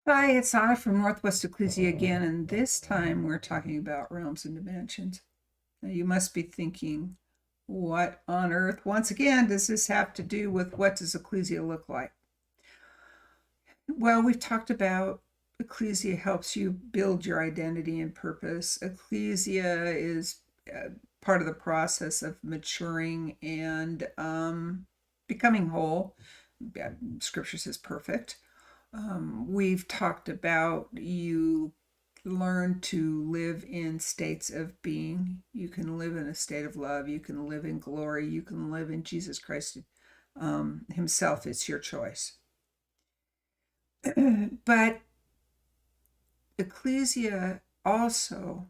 Hi, it's Anna from Northwest Ecclesia again, and this time we're talking about realms and dimensions. Now, you must be thinking, what on earth, once again, does this have to do with what does Ecclesia look like? Well, we've talked about Ecclesia helps you build your identity and purpose. Ecclesia is part of the process of maturing and becoming whole. Scripture says perfect. We've talked about you learn to live in states of being. You can live in a state of love. You can live in glory. You can live in Jesus Christ Himself. It's your choice. But Ecclesia also,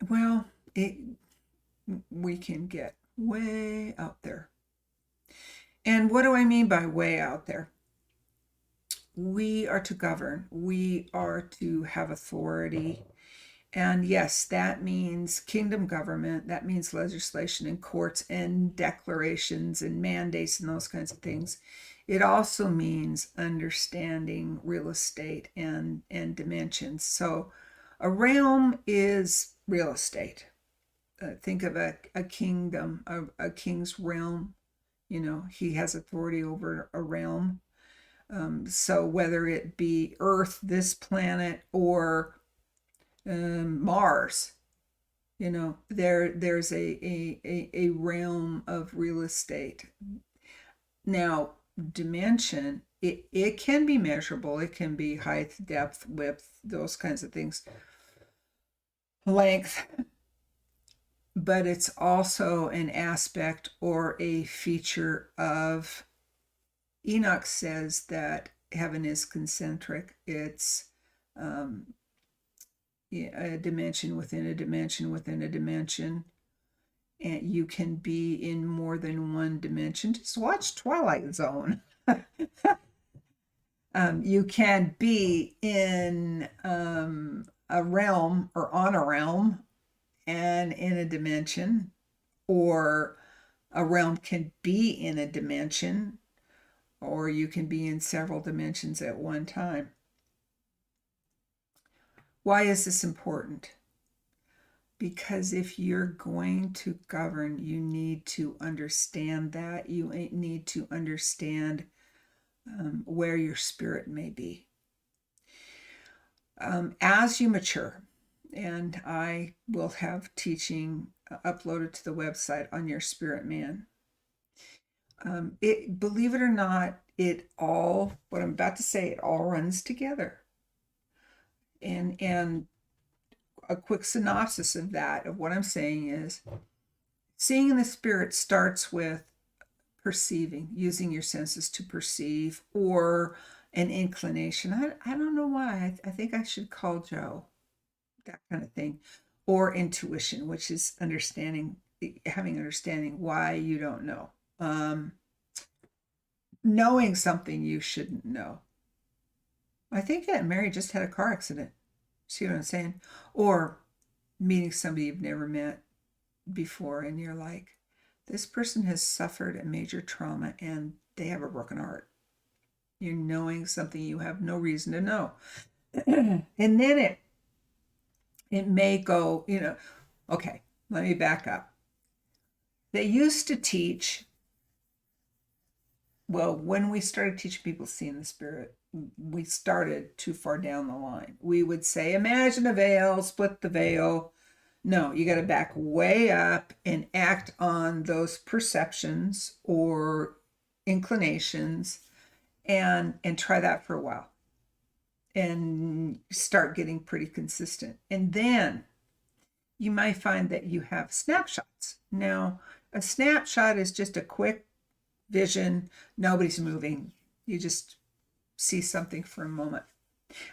well, it, we can get way out there. And what do I mean by way out there? We are to govern, we are to have authority. And yes, that means kingdom government, that means legislation and courts and declarations and mandates and those kinds of things. It also means understanding real estate and dimensions. So a realm is real estate. Think of a kingdom, a king's realm. He has authority over a realm. So whether it be Earth, this planet, or Mars, there's a realm of real estate. Now, dimension, it can be measurable. It can be height, depth, width, those kinds of things, length, but it's also an aspect or a feature of. Enoch says that heaven is concentric. It's um, a dimension within a dimension within a dimension. And you can be in more than one dimension. Just watch Twilight Zone. You can be in a realm or on a realm and in a dimension, or a realm can be in a dimension, or you can be in several dimensions at one time. Why is this important? Because if you're going to govern, you need to understand that. You need to understand where your spirit may be. As you mature, and I will have teaching uploaded to the website on your spirit man. Believe it or not, what I'm about to say, it all runs together. And a quick synopsis of that, of what I'm saying, is seeing in the spirit starts with perceiving, using your senses to perceive, or an inclination. I don't know why. I think I should call Joe, that kind of thing. Or intuition, which is understanding, having understanding why you don't know. Knowing something you shouldn't know. I think that Mary just had a car accident. See what I'm saying? Or meeting somebody you've never met before, and you're like, this person has suffered a major trauma and they have a broken heart. You're knowing something you have no reason to know. And then it may go, okay, let me back up. They used to teach, well, when we started teaching people seeing the spirit, we started too far down the line. We would say, imagine a veil, split the veil. No, you got to back way up and act on those perceptions or inclinations, and try that for a while and start getting pretty consistent. And then you might find that you have snapshots. Now, a snapshot is just a quick vision, nobody's moving. You just see something for a moment.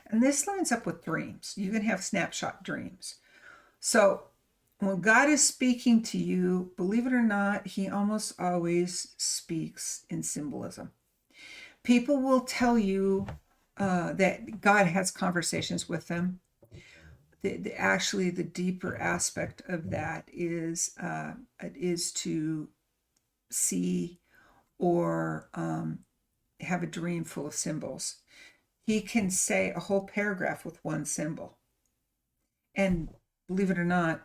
And this lines up with dreams. You can have snapshot dreams. So when God is speaking to you, believe it or not, He almost always speaks in symbolism. People will tell you that God has conversations with them. Actually, the deeper aspect of that is to see or have a dream full of symbols. He can say a whole paragraph with one symbol. And believe it or not,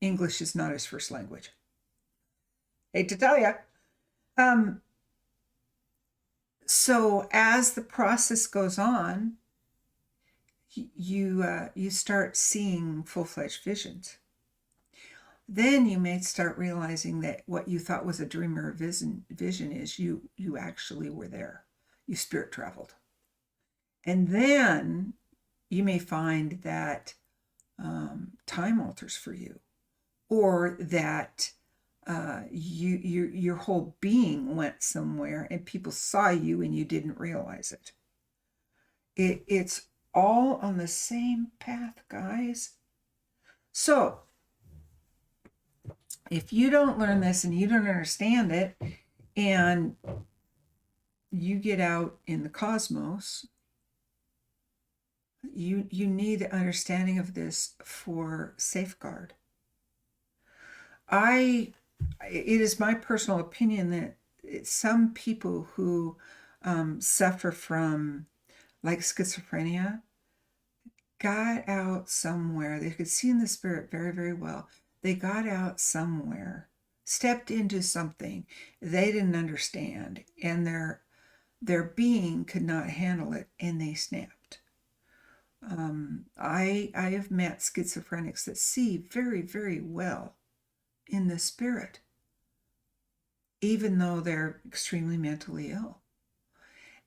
English is not his first language. Hate to tell you. So as the process goes on, you start seeing full-fledged visions. Then you may start realizing that what you thought was a dream or a vision is you actually were there. You spirit traveled. And then you may find that time alters for you, or that your whole being went somewhere and people saw you and you didn't realize it. It's all on the same path, guys. So if you don't learn this and you don't understand it, and you get out in the cosmos, you need the understanding of this for safeguard. It is my personal opinion that some people who suffer from like schizophrenia got out somewhere. They could see in the spirit very, very well. They got out somewhere, stepped into something they didn't understand, and their being could not handle it, and they snapped. I have met schizophrenics that see very, very well in the spirit, even though they're extremely mentally ill.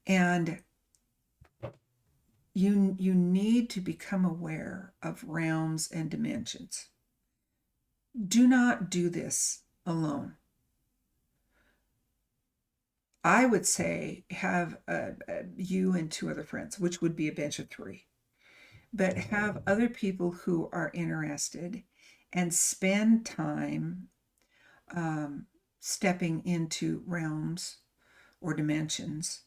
And you need to become aware of realms and dimensions. Do not do this alone. I would say have you and 2 other friends, which would be a bench of 3. But have other people who are interested and spend time stepping into realms or dimensions.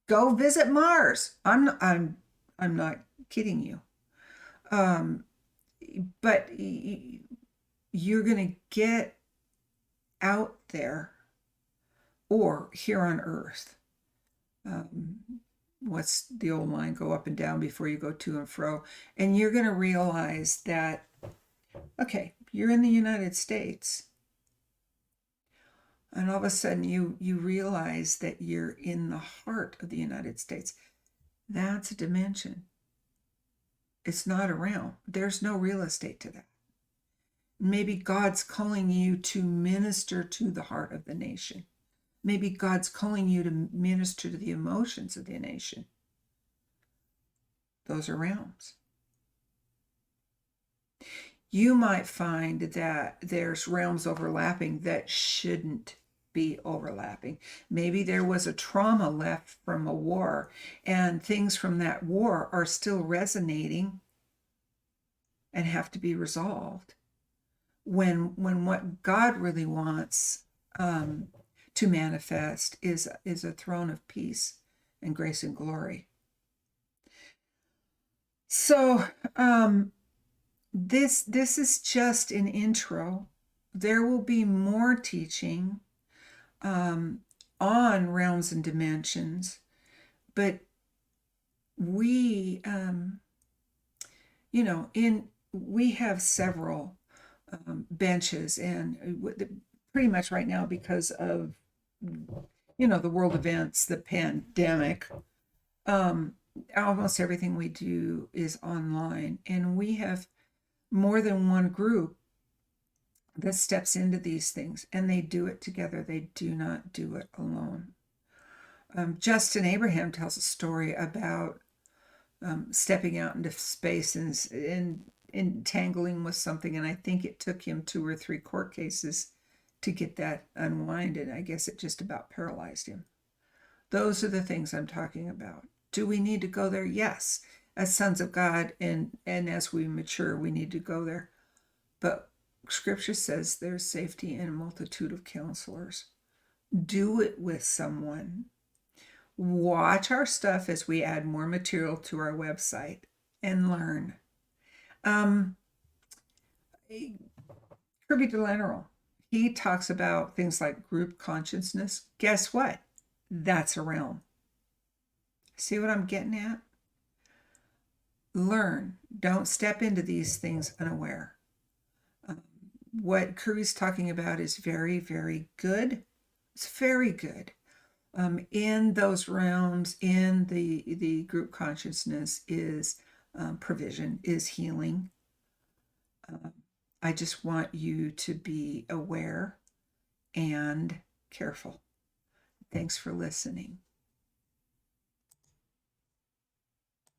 Go visit Mars. I'm not kidding you. But you're going to get out there or here on Earth. What's the old line? Go up and down before you go to and fro. And you're going to realize that, okay, you're in the United States. And all of a sudden you realize that you're in the heart of the United States. That's a dimension. It's not a realm. There's no real estate to that. Maybe God's calling you to minister to the heart of the nation. Maybe God's calling you to minister to the emotions of the nation. Those are realms. You might find that there's realms overlapping that shouldn't be overlapping. Maybe there was a trauma left from a war, and things from that war are still resonating and have to be resolved. When what God really wants to manifest is a throne of peace and grace and glory. So this is just an intro. There will be more teaching on realms and dimensions, but we we have several benches, and pretty much right now, because of the world events, the pandemic, almost everything we do is online, and we have more than one group that steps into these things, and they do it together. They do not do it alone. Justin Abraham tells a story about stepping out into space and entangling with something, and I think it took him 2 or 3 court cases to get that unwinded. I guess it just about paralyzed him. Those are the things I'm talking about. Do we need to go there? Yes. As sons of God, and as we mature, we need to go there. But Scripture says there's safety in a multitude of counselors. Do it with someone. Watch our stuff as we add more material to our website and learn. Kirby DeLaneral, He talks about things like group consciousness. Guess what? That's a realm. See what I'm getting at? Learn. Don't step into these things unaware. What Curry's talking about is very, very good. It's very good. In those realms, in the group consciousness, is provision, is healing. I just want you to be aware and careful. Thanks for listening.